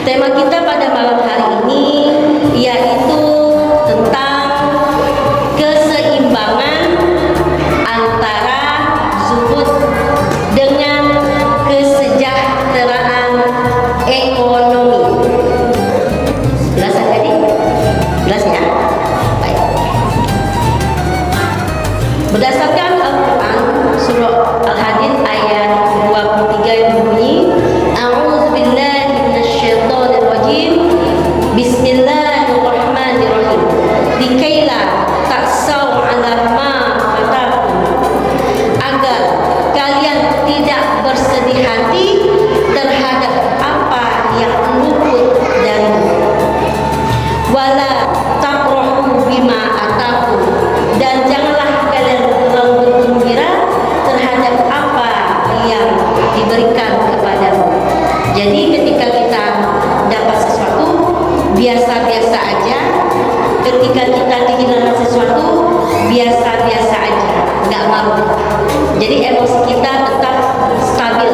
Tema kita pada malam hari ini yaitu tentang keseimbangan antara zuhud dengan kesejahteraan ekonomi. Jelas tadi? Jelas ya? Baik. Berdasarkan Al-Quran surah Al-Hadid ayat 23 yang berbunyi, A'udzubillahi minasyaitonirrajim. Bismillahirrahmanirrahim. Dikaila taksau 'ala ma fatakum, agar kalian tidak bersedih hati terhadap apa yang luput darimu. Wala tafrahu bima atakum, dan janganlah kalian bergembira terhadap apa yang diberikan kepadamu. Jadi ketika kita dapat sesuatu biasa-biasa aja, ketika kita kehilangan sesuatu biasa-biasa aja, nggak malu. Jadi emosi kita tetap stabil.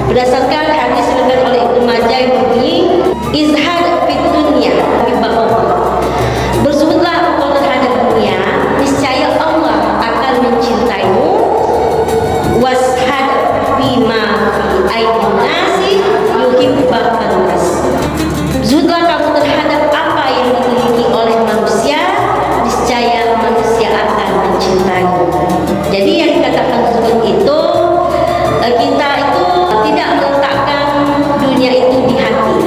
Berdasarkan hadis diriwayatkan oleh Ibnu Majah yang berbunyi, izhad fid dunya bibahullah. Berzuhudlah engkau terhadap dunia, niscaya Allah akan mencintaimu. Washad bima fi aidin nasi yuhibbukan nas. Zuhudlah kamu terhadap apa yang dimiliki oleh manusia, niscaya manusia akan mencintaimu. Jadi yang dikatakan zuhud itu, kita itu tidak meletakkan dunia itu di hati.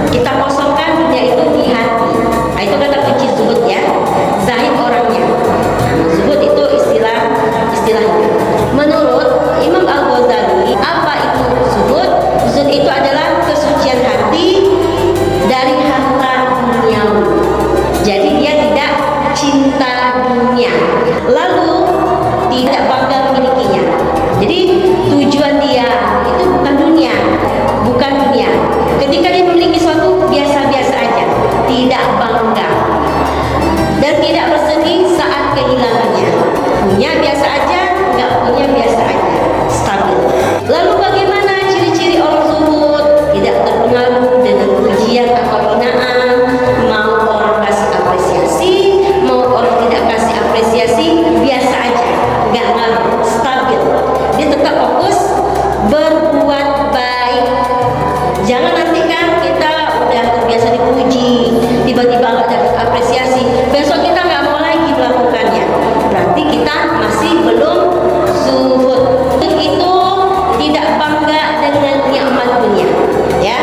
Kita kosongkan dunia itu di hati. Nah, itu kata kunci zuhud ya. Zahid orangnya. Nah, zuhud itu istilahnya. Menurut Imam Al-Ghazali, apa itu zuhud? Zuhud itu adalah kesucian hati dari harta duniawi. Jadi dia tidak cinta dunia, lalu tidak bangga memilikinya. Jadi tujuan dia itu bukan dunia. Ketika dia memiliki sesuatu biasa-biasa aja, tidak bangga dan tidak bersedih saat kehilangannya. Punya biasa aja, nggak punya biasa aja, stabil. Lalu bagaimana ciri-ciri orang zuhud? Tidak terpengaruh dengan pujian atau hinaan. Mau orang kasih apresiasi, mau orang tidak kasih apresiasi, biasa aja, nggak ngaruh, stabil. Dia tetap fokus berbuat baik. Jangan nanti kan kita udah terbiasa dipuji, tiba-tiba nggak dapat apresiasi, besok kita nggak mau lagi melakukannya. Berarti kita masih belum zuhud. Itu tidak bangga dengan nikmat dunia, ya.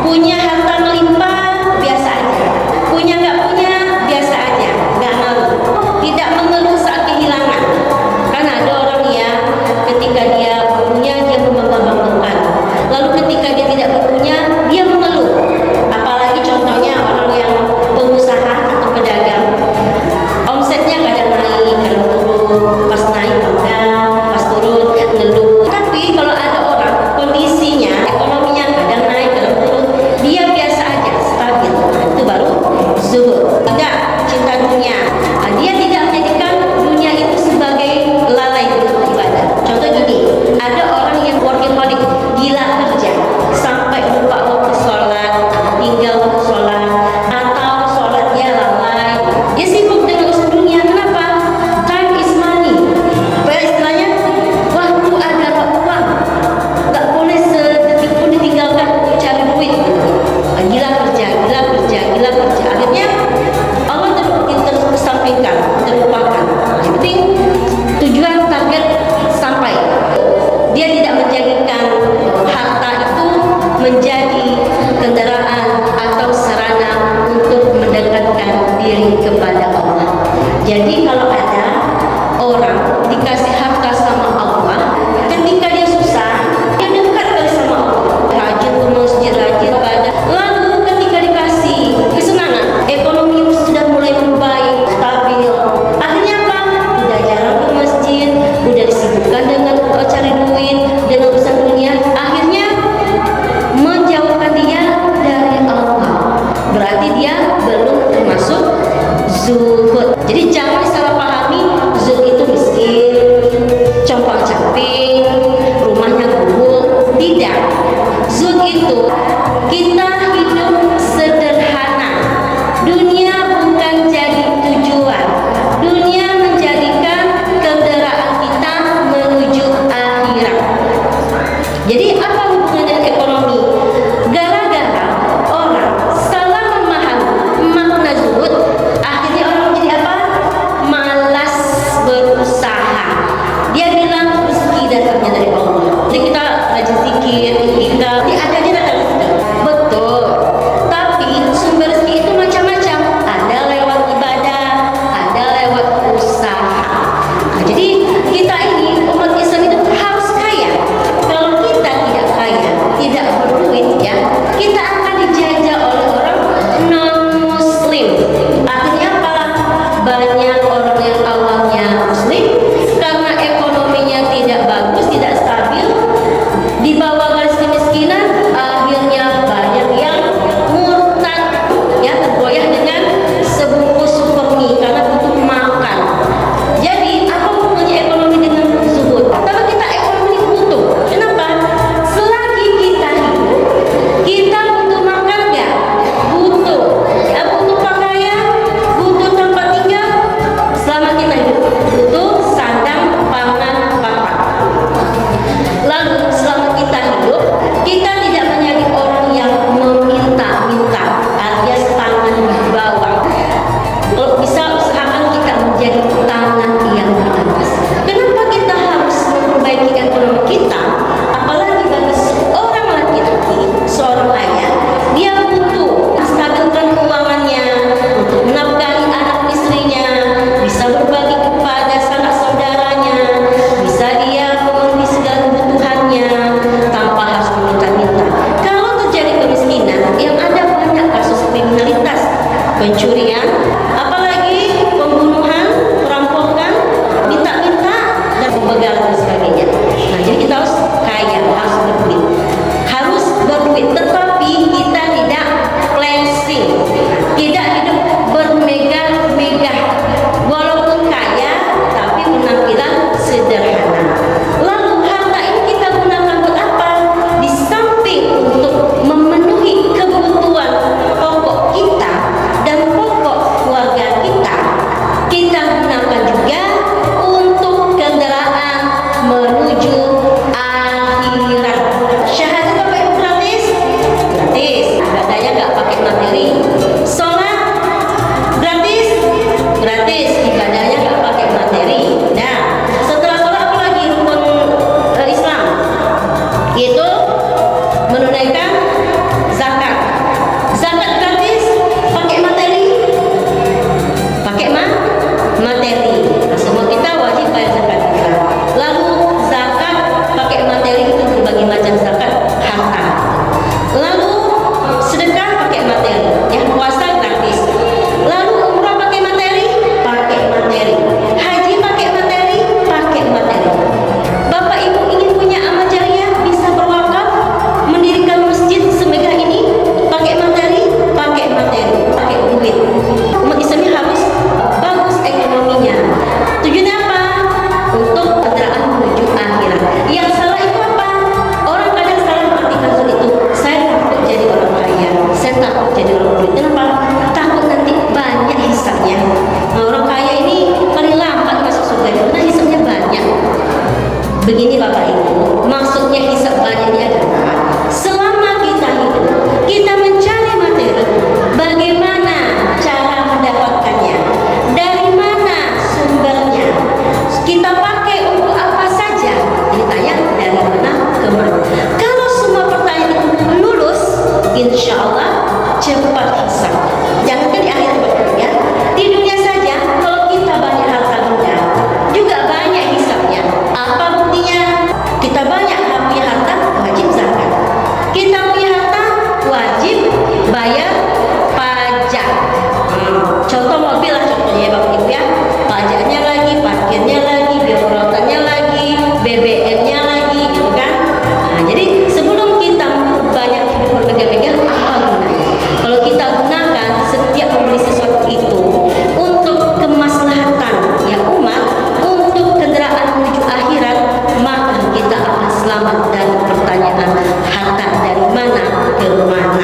Punya harta melimpah biasa aja, punya nggak punya biasa aja, nggak ngaruh. Tidak mengeluh saat kehilangan. Kan ada orang yang ketika dia punya dia membangga-banggakan, lalu ketika dia tidak punya dia mengeluh. Apalagi contohnya orang yang pengusaha atau pedagang, omsetnya kadang naik, kadang turun, pas naik bangga, pas turun ngeluh. Tapi kalau ada orang kondisinya ekonominya kadang naik, kadang turun, dia biasa aja, stabil, itu baru zuhud. Tidak cinta dunia. Nah, dia tidak menjadikan dunia itu sebagai lalai untuk ibadah. Contoh gini, ada orang yang workaholic, gila kerja sampai lupa waktu sholat, tinggal waktu sholat, atau sholatnya lalai. Dia sibuk dengan urusan dunia. Kenapa? Time is money. Apa ya istilahnya? Waktu adalah uang. Gak boleh sedetik pun ditinggalkan untuk cari duit. Gila kerja. Akhirnya Allah terkesampingkan, terlupakan. Yang penting tujuan target sampai. Dia tidak menjadikan harta itu menjadi kendaraan atau sarana untuk mendekatkan diri kepada Allah. Jadi kalau ada orang dikasih harta sama Allah, ketika dia susah, dia dekat sama Allah, rajin ke masjid, rajin pada. Lalu ketika dikasih kesenangan, ekonomi sudah mulai membaik, stabil. Akhirnya apa? Udah jarang ke masjid, udah disibukkan dengan cari duit, dengan urusan dunia. Akhirnya menjauhkan dia dari Allah. Berarti dia belum termasuk zuhud. Jadi jangan salah pahami zuhud itu miskin, compang-camping, rumahnya gubuk. Tidak. Zuhud itu kita pencurian, apalagi pembunuhan, perampokan, minta-minta, dan pembegalan dan sebagainya. Nah, jadi kita harus kaya, harus berduit, tetapi kita tidak flexing, tidak hidup bermegah-megah, walaupun kaya tapi penampilan sederhana. Lalu harta ini kita gunakan buat apa? Di samping untuk memenuhi kebutuhan pokok kita dan pokok keluarga kita, kita gunakan juga untuk kendaraan menuju akhirat. Syahadat Bapak Ibu gratis? Gratis. Ibadahnya nggak pakai materi. Sholat gratis? Gratis. Ibadahnya nggak pakai materi. Nah, setelah sholat apa lagi rukun Islam? Itu menunaikan zakat. Zakat gratis, pakai materi? Pakai materi. Nah, semua kita wajib bayar zakat kita. Lalu zakat pakai materi itu berbagai macam zakat harta. Lalu sedekah pakai materi, yang puasa gratis. Lalu umrah pakai materi? Pakai materi. Haji pakai materi? Pakai materi. Bapak Ibu ingin punya amal jariah, bisa berwakaf, mendirikan masjid semegah ini? Pakai materi? Pakai materi. Pakai duit. Umat Islamnya harus bagus ekonominya. Tujuannya apa? Untuk kendaraan menuju akhirat. Yang salah itu apa? Orang kadang salah mengartikan zul itu. Saya takut jadi orang kaya, saya takut jadi orang duit. Kenapa? Takut nanti banyak hisabnya. Nah, orang kaya ini paling lambat masuk surga karena hisabnya banyak. Begini Bapak Ibu, maksudnya hisab banyak ini adalah selama kita hidup, kita mencari materi, bagaimana cara mendapatkannya, dari mana sumbernya, kita pakai untuk apa saja, ditanya dari mana ke mana. Kalau semua pertanyaan itu lulus, insya Allah cepat hisab. Jangan di akhirat ya, di dunia saja. Kalau kita banyak harta benda, juga banyak hisabnya. Apa buktinya? Kita banyak punya harta, wajib zakat. Kita punya harta, wajib bayar pajak. Contoh mobil lah contohnya ya Bapak Ibu ya. Pajaknya lagi, parkirnya lagi, biaya perawatannya lagi, BBM-nya lagi, gitu kan. Nah, jadi sebelum kita banyak bermegah-megah, apa gunanya? Kalau kita gunakan setiap membeli sesuatu itu untuk kemaslahatan ya umat, untuk kendaraan menuju akhirat, maka kita akan selamat dari pertanyaan harta dari mana ke mana.